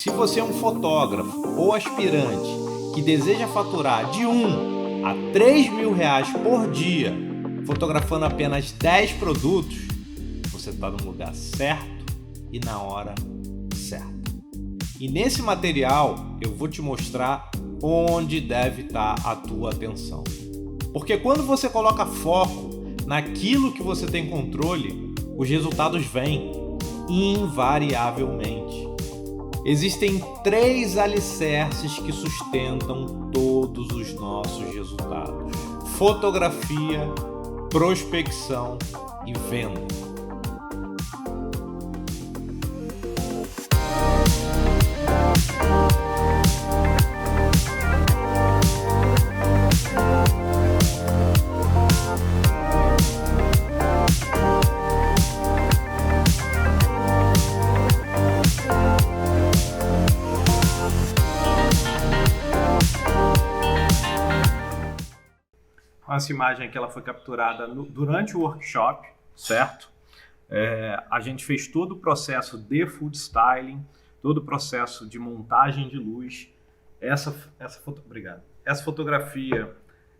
Se você é um fotógrafo ou aspirante que deseja faturar de 1 a 3 mil reais por dia, fotografando apenas 10 produtos, você está no lugar certo e na hora certa. E nesse material eu vou te mostrar onde deve estar a tua atenção. Porque quando você coloca foco naquilo que você tem controle, os resultados vêm invariavelmente. Existem 3 alicerces que sustentam todos os nossos resultados: fotografia, prospecção e venda. Essa imagem aqui ela foi capturada durante o workshop, certo? A gente fez todo o processo de food styling, todo o processo de montagem de luz. Essa fotografia,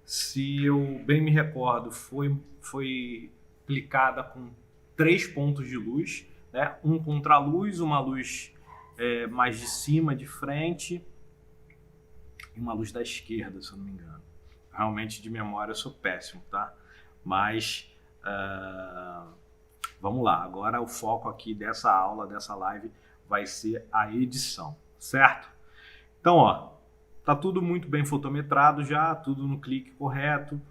se eu bem me recordo, foi clicada com 3 pontos de luz, né? Um contraluz, uma luz mais de cima, de frente, e uma luz da esquerda, se eu não me engano. Realmente de memória eu sou péssimo, tá? Mas vamos lá, agora o foco aqui dessa aula, dessa live, vai ser a edição, certo? Então, ó, tá tudo muito bem fotometrado já, tudo no clique correto,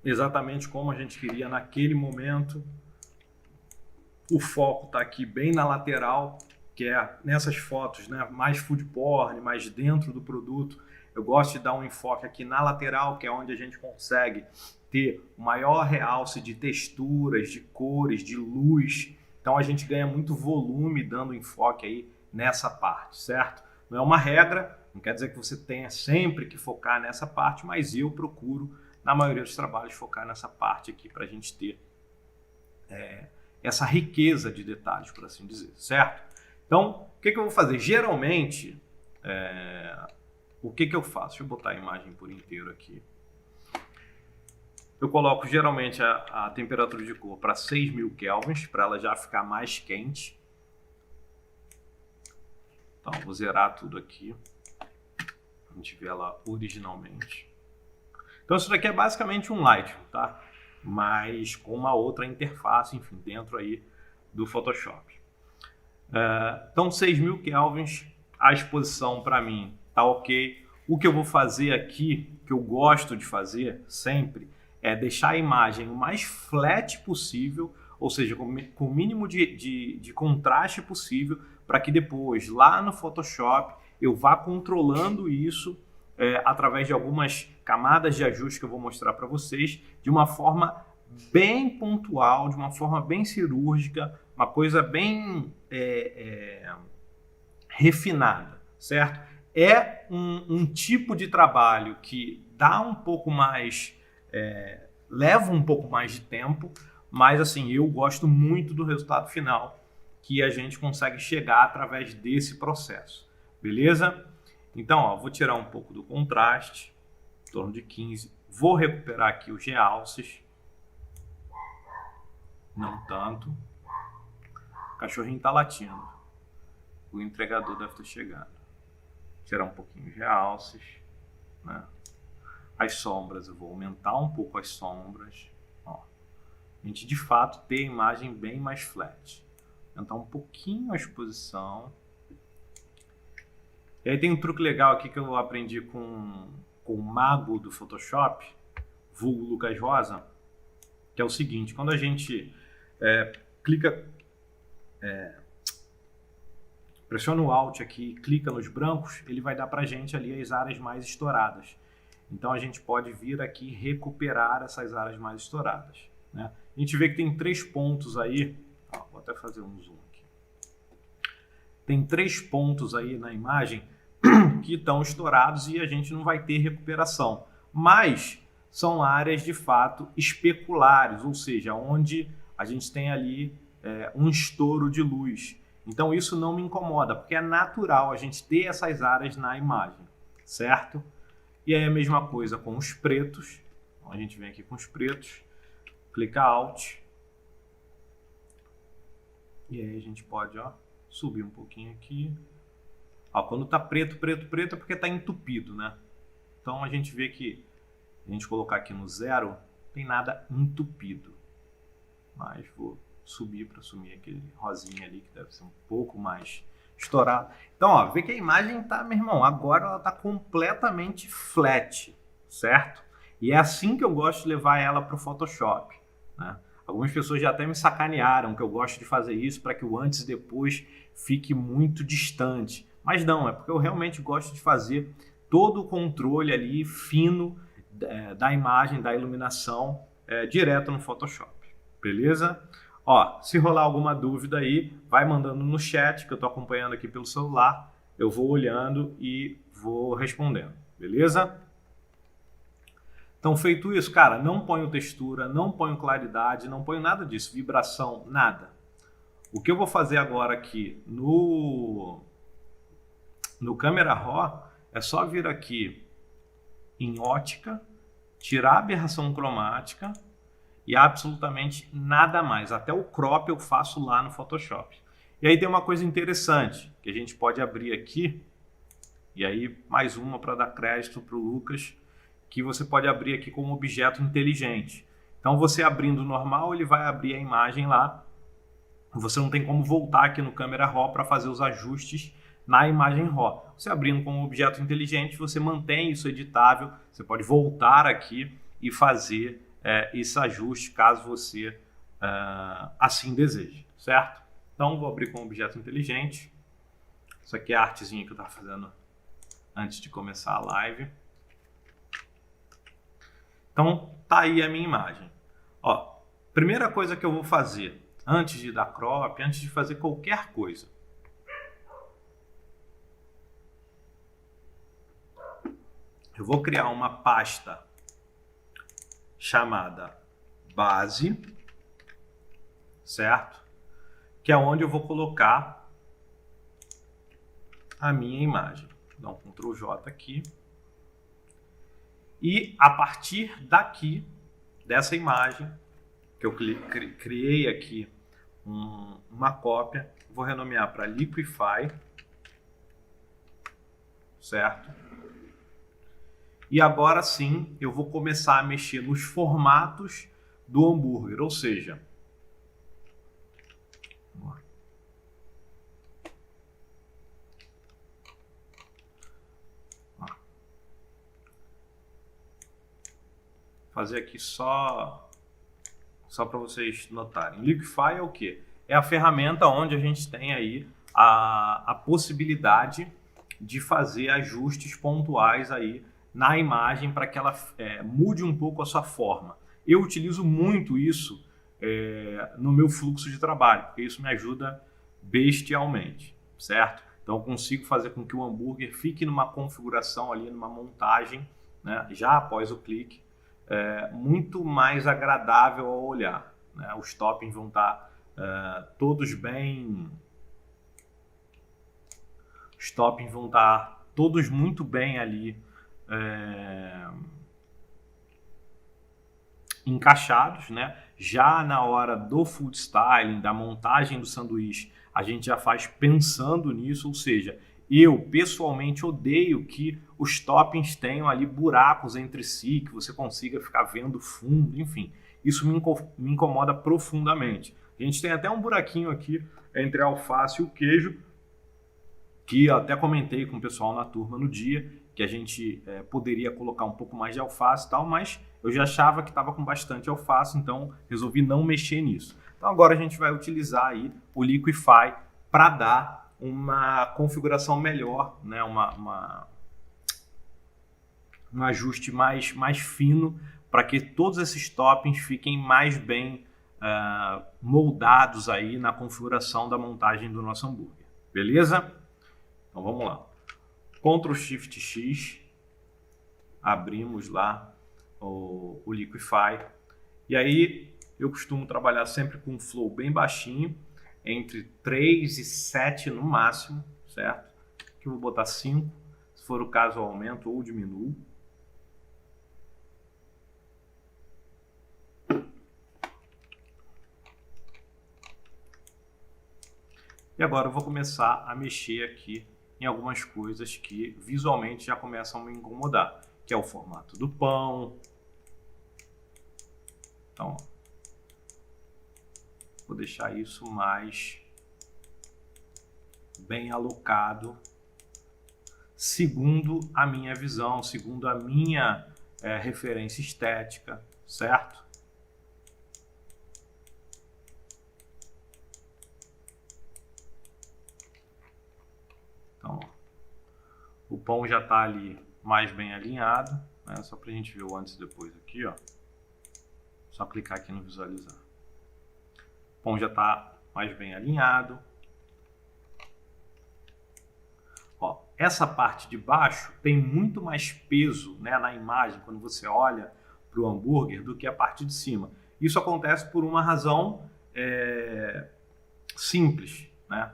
exatamente como a gente queria naquele momento. O foco tá aqui bem na lateral, que é nessas fotos, né, mais food porn, mais dentro do produto. Eu gosto de dar um enfoque aqui na lateral, que é onde a gente consegue ter o maior realce de texturas, de cores, de luz. Então a gente ganha muito volume dando enfoque aí nessa parte, certo? Não é uma regra, não quer dizer que você tenha sempre que focar nessa parte, mas eu procuro, na maioria dos trabalhos, focar nessa parte aqui para a gente ter essa riqueza de detalhes, por assim dizer, certo? Então, o que eu vou fazer? Geralmente, o que eu faço? Deixa eu botar a imagem por inteiro aqui. Eu coloco geralmente a temperatura de cor para 6.000 kelvins, para ela já ficar mais quente. Então, vou zerar tudo aqui. A gente vê ela originalmente. Então, isso daqui é basicamente um Lightroom, tá? Mas com uma outra interface, enfim, dentro aí do Photoshop. Então, 6.000 kelvins, a exposição para mim tá ok. O que eu vou fazer aqui, que eu gosto de fazer sempre, é deixar a imagem o mais flat possível, ou seja, com o mínimo de contraste possível, para que depois, lá no Photoshop, eu vá controlando isso através de algumas camadas de ajuste que eu vou mostrar para vocês, de uma forma bem pontual, de uma forma bem cirúrgica, uma coisa bem refinada, certo? É um tipo de trabalho que dá um pouco mais, leva um pouco mais de tempo, mas assim, eu gosto muito do resultado final que a gente consegue chegar através desse processo, beleza? Então, ó, vou tirar um pouco do contraste, em torno de 15, vou recuperar aqui os realces, não tanto. O cachorrinho tá latindo, o entregador deve ter chegado. Tirar um pouquinho de realces, né? As sombras, eu vou aumentar um pouco as sombras. Ó. A gente de fato ter a imagem bem mais flat. Aumentar um pouquinho a exposição. E aí tem um truque legal aqui que eu aprendi com o mago do Photoshop, vulgo Lucas Rosa, que é o seguinte: quando a gente clica, pressiona o Alt aqui, clica nos brancos, ele vai dar pra gente ali as áreas mais estouradas. Então a gente pode vir aqui e recuperar essas áreas mais estouradas, né? A gente vê que tem 3 pontos aí, vou até fazer um zoom aqui. Tem 3 pontos aí na imagem que estão estourados e a gente não vai ter recuperação. Mas são áreas de fato especulares, ou seja, onde a gente tem ali um estouro de luz. Então isso não me incomoda, porque é natural a gente ter essas áreas na imagem, certo? E aí a mesma coisa com os pretos. Então, a gente vem aqui com os pretos, clica Alt. E aí a gente pode, ó, subir um pouquinho aqui. Ó, quando tá preto, preto, preto é porque tá entupido, né? Então a gente vê que, se a gente colocar aqui no 0, não tem nada entupido. Mas vou subir para assumir aquele rosinha ali, que deve ser um pouco mais estourado. Então, ó, vê que a imagem tá, meu irmão, agora ela tá completamente flat, certo? E é assim que eu gosto de levar ela para o Photoshop, né? Algumas pessoas já até me sacanearam que eu gosto de fazer isso para que o antes e depois fique muito distante. Mas não, é porque eu realmente gosto de fazer todo o controle ali fino da imagem, da iluminação, direto no Photoshop. Beleza? Ó, se rolar alguma dúvida aí, vai mandando no chat, que eu estou acompanhando aqui pelo celular. Eu vou olhando e vou respondendo. Beleza? Então, feito isso, cara, não ponho textura, não ponho claridade, não ponho nada disso, vibração, nada. O que eu vou fazer agora aqui no Camera Raw é só vir aqui em ótica, tirar a aberração cromática e absolutamente nada mais. Até o crop eu faço lá no Photoshop. E aí tem uma coisa interessante que a gente pode abrir aqui, e aí mais uma para dar crédito para o Lucas, que você pode abrir aqui como objeto inteligente. Então você abrindo normal, ele vai abrir a imagem lá. Você não tem como voltar aqui no Camera Raw para fazer os ajustes na imagem RAW. Você abrindo como objeto inteligente, você mantém isso editável. Você pode voltar aqui e fazer esse ajuste caso você assim deseje, certo? Então vou abrir com objeto inteligente. Isso aqui é a artezinha que eu estava fazendo antes de começar a live. Então tá aí a minha imagem. Ó, primeira coisa que eu vou fazer antes de dar crop, antes de fazer qualquer coisa, eu vou criar uma pasta chamada base, certo? Que é onde eu vou colocar a minha imagem. Dá um Ctrl J aqui. E a partir daqui, dessa imagem, que eu criei aqui uma cópia, vou renomear para Liquify, certo? E agora sim, eu vou começar a mexer nos formatos do hambúrguer, ou seja, fazer aqui só para vocês notarem. Liquify é o quê? É a ferramenta onde a gente tem aí a possibilidade de fazer ajustes pontuais aí na imagem para que ela mude um pouco a sua forma. Eu utilizo muito isso no meu fluxo de trabalho, porque isso me ajuda bestialmente, certo? Então eu consigo fazer com que o hambúrguer fique numa configuração ali, numa montagem, né, já após o clique, muito mais agradável ao olhar, né? Os toppings vão estar todos bem... Os toppings vão estar todos muito bem ali encaixados, né? Já na hora do food styling, da montagem do sanduíche, a gente já faz pensando nisso, ou seja, eu pessoalmente odeio que os toppings tenham ali buracos entre si, que você consiga ficar vendo fundo, enfim, isso me incomoda profundamente. A gente tem até um buraquinho aqui entre a alface e o queijo, que eu até comentei com o pessoal na turma no dia, que a gente poderia colocar um pouco mais de alface e tal, mas eu já achava que estava com bastante alface, então resolvi não mexer nisso. Então agora a gente vai utilizar aí o Liquify para dar uma configuração melhor, né? Um ajuste mais fino para que todos esses toppings fiquem mais bem moldados aí na configuração da montagem do nosso hambúrguer. Beleza? Então vamos lá. Ctrl Shift X, abrimos lá o Liquify. E aí eu costumo trabalhar sempre com um flow bem baixinho. entre 3 e 7 no máximo, certo? Aqui eu vou botar 5, se for o caso eu aumento ou diminuo. E agora eu vou começar a mexer aqui em algumas coisas que visualmente já começam a me incomodar, que é o formato do pão. Então, vou deixar isso mais bem alocado, segundo a minha visão, segundo a minha referência estética, certo? Então, o pão já está ali mais bem alinhado, né? Só para a gente ver o antes e depois aqui, ó. Só clicar aqui no visualizar. O pão já está mais bem alinhado. Ó, essa parte de baixo tem muito mais peso, né, na imagem quando você olha para o hambúrguer do que a parte de cima. Isso acontece por uma razão simples, né?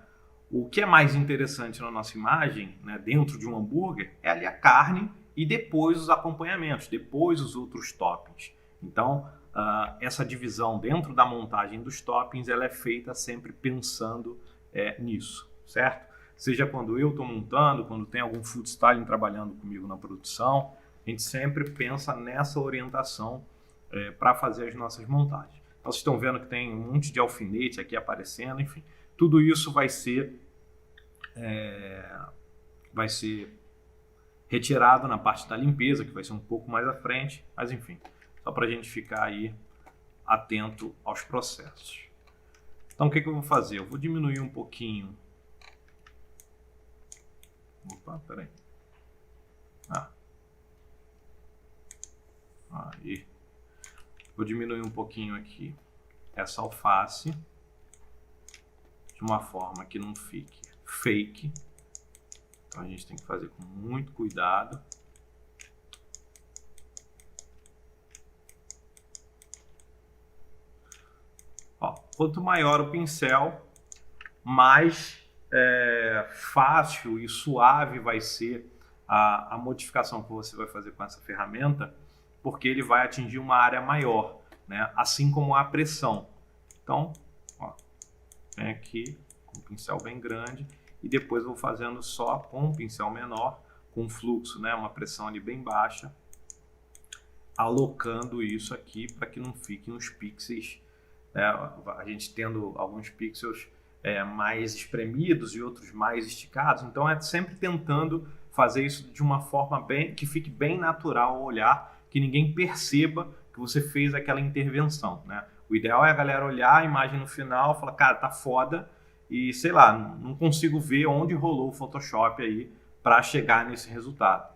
O que é mais interessante na nossa imagem, né, dentro de um hambúrguer, é ali a carne e depois os acompanhamentos, depois os outros toppings. Então, essa divisão dentro da montagem dos toppings, ela é feita sempre pensando nisso, certo? Seja quando eu estou montando, quando tem algum food styling trabalhando comigo na produção, a gente sempre pensa nessa orientação para fazer as nossas montagens. Então, vocês estão vendo que tem um monte de alfinete aqui aparecendo, enfim. Tudo isso vai ser retirado na parte da limpeza, que vai ser um pouco mais à frente, mas enfim, só para a gente ficar aí atento aos processos. Então, o que eu vou fazer? Eu vou diminuir um pouquinho. Opa, peraí. Aí. Vou diminuir um pouquinho aqui essa alface, de uma forma que não fique fake. Então a gente tem que fazer com muito cuidado. Ó, quanto maior o pincel, mais fácil e suave vai ser a modificação que você vai fazer com essa ferramenta, porque ele vai atingir uma área maior, né? Assim como a pressão. Então, ó, vem aqui com um pincel bem grande e depois vou fazendo só com um pincel menor, com fluxo, né? Uma pressão ali bem baixa, alocando isso aqui para que não fiquem os pixels, né? A gente tendo alguns pixels mais espremidos e outros mais esticados, então é sempre tentando fazer isso de uma forma que fique bem natural ao olhar, que ninguém perceba que você fez aquela intervenção, né? O ideal é a galera olhar a imagem no final e falar, cara, tá foda, e sei lá, não consigo ver onde rolou o Photoshop aí para chegar nesse resultado.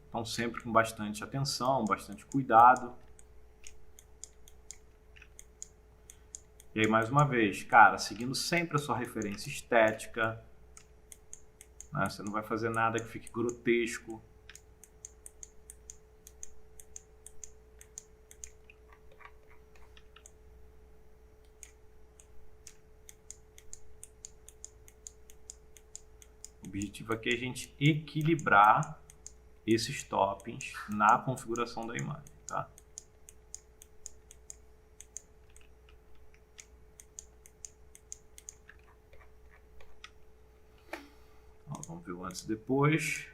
Então sempre com bastante atenção, bastante cuidado. E aí, mais uma vez, cara, seguindo sempre a sua referência estética, né? Você não vai fazer nada que fique grotesco. O objetivo aqui é a gente equilibrar esses toppings na configuração da imagem, tá? Vamos ver o antes e depois.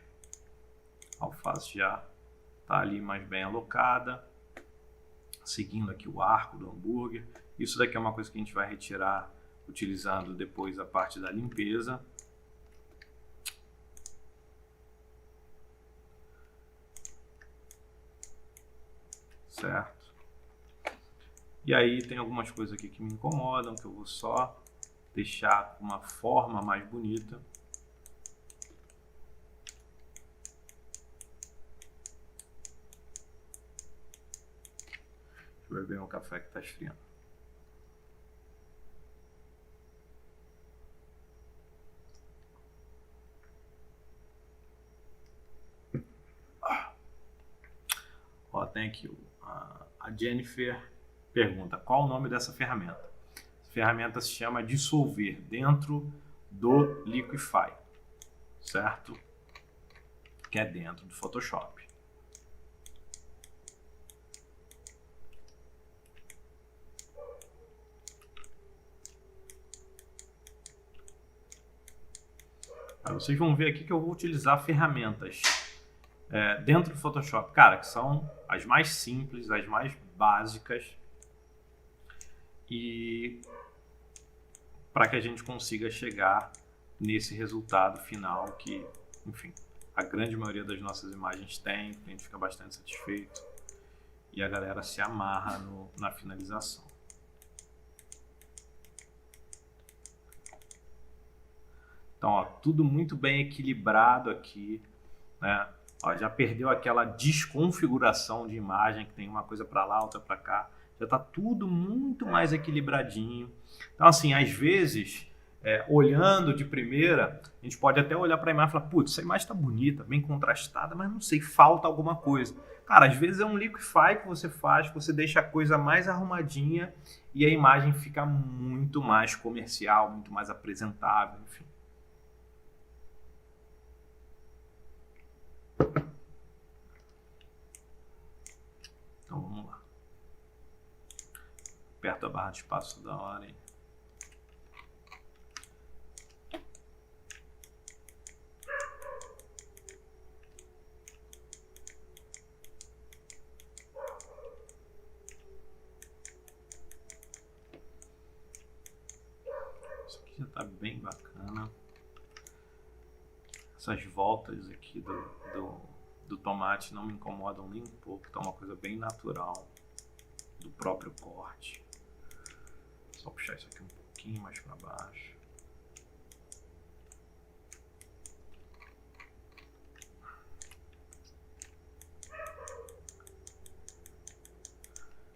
A alface já está ali mais bem alocada. Seguindo aqui o arco do hambúrguer. Isso daqui é uma coisa que a gente vai retirar utilizando depois a parte da limpeza. Certo? E aí tem algumas coisas aqui que me incomodam, que eu vou só deixar com uma forma mais bonita. Deixa eu beber um café que está esfriando. Ó, tem aqui a Jennifer Pergunta, qual o nome dessa ferramenta? Essa ferramenta se chama dissolver dentro do Liquify, certo? Que é dentro do Photoshop. Aí vocês vão ver aqui que eu vou utilizar ferramentas dentro do Photoshop, cara, que são as mais simples, as mais básicas, e para que a gente consiga chegar nesse resultado final que, enfim, a grande maioria das nossas imagens tem, a gente fica bastante satisfeito e a galera se amarra na finalização. Então, ó, tudo muito bem equilibrado aqui, né? Ó, já perdeu aquela desconfiguração de imagem, que tem uma coisa para lá, outra para cá. Já está tudo muito mais equilibradinho. Então, assim, às vezes, olhando de primeira, a gente pode até olhar para a imagem e falar, putz, essa imagem está bonita, bem contrastada, mas não sei, falta alguma coisa. Cara, às vezes é um liquify que você faz, que você deixa a coisa mais arrumadinha e a imagem fica muito mais comercial, muito mais apresentável, enfim. Então vamos lá. Aperto a barra de espaço da hora aí. Isso aqui já está bem bacana. Essas voltas aqui do tomate não me incomodam nem um pouco, tá uma coisa bem natural do próprio corte. Só puxar isso aqui um pouquinho mais para baixo.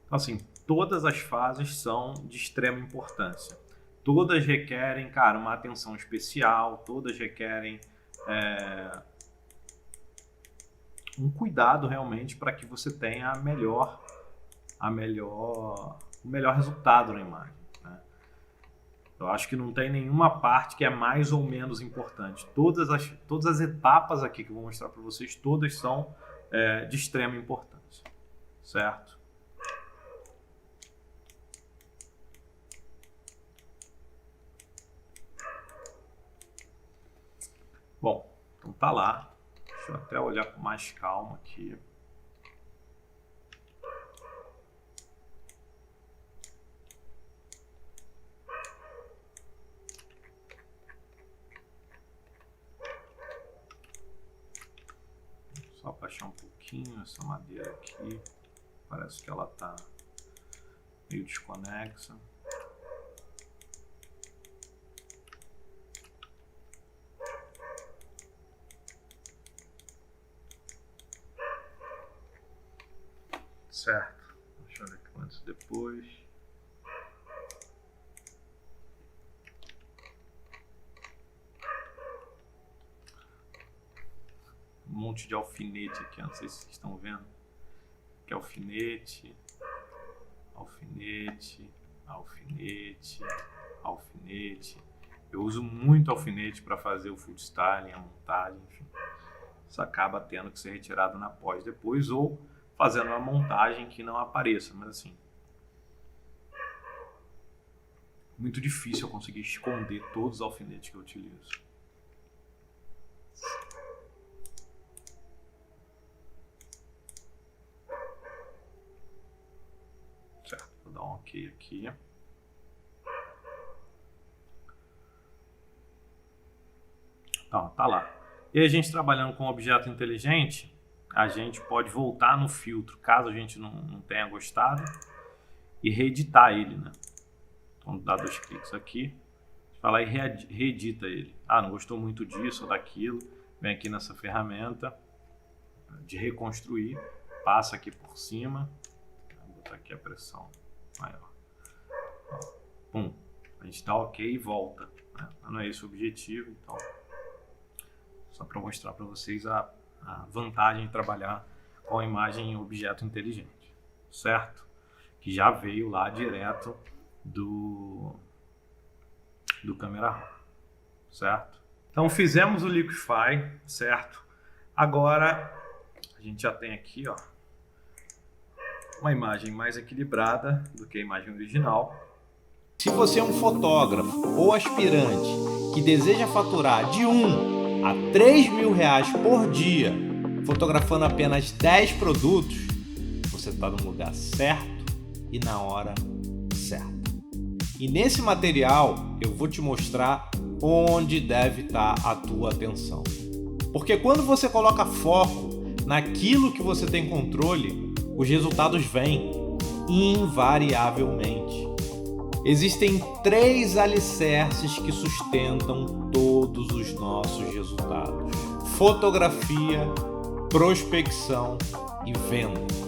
Então, assim, todas as fases são de extrema importância. Todas requerem, cara, uma atenção especial, todas requerem um cuidado realmente para que você tenha o melhor resultado na imagem, né? Eu acho que não tem nenhuma parte que é mais ou menos importante. Todas as etapas aqui que eu vou mostrar para vocês, todas são de extrema importância, certo? Bom, então tá lá. Deixa eu até olhar com mais calma aqui. Só baixar um pouquinho essa madeira aqui. Parece que ela tá meio desconexa. Certo. Deixa eu ver aqui antes e depois. Um monte de alfinete aqui, não sei se vocês estão vendo. Aqui é alfinete, alfinete, alfinete, alfinete. Eu uso muito alfinete para fazer o food styling, a montagem, enfim. Isso acaba tendo que ser retirado na pós depois ou fazendo uma montagem que não apareça, mas assim, muito difícil eu conseguir esconder todos os alfinetes que eu utilizo. Certo, vou dar um ok aqui. Então, tá lá. E a gente trabalhando com objeto inteligente, a gente pode voltar no filtro, caso a gente não tenha gostado, e reeditar ele, né? Então dá 2 cliques aqui, vai lá e reedita ele. Ah, não gostou muito disso ou daquilo, vem aqui nessa ferramenta de reconstruir, passa aqui por cima, vou botar aqui a pressão maior. Pum, a gente dá ok e volta, né? Não é esse o objetivo, então só para mostrar para vocês a vantagem de trabalhar com a imagem em objeto inteligente, certo? que já veio lá direto do Camera Raw, certo? Então fizemos o Liquify, certo? Agora a gente já tem aqui, ó, uma imagem mais equilibrada do que a imagem original. Se você é um fotógrafo ou aspirante que deseja faturar de 1 a 3 mil reais por dia, fotografando apenas 10 produtos, você está no lugar certo e na hora certa. E nesse material eu vou te mostrar onde deve estar a tua atenção. Porque quando você coloca foco naquilo que você tem controle, os resultados vêm invariavelmente. Existem 3 alicerces que sustentam todos os nossos resultados: fotografia, prospecção e venda.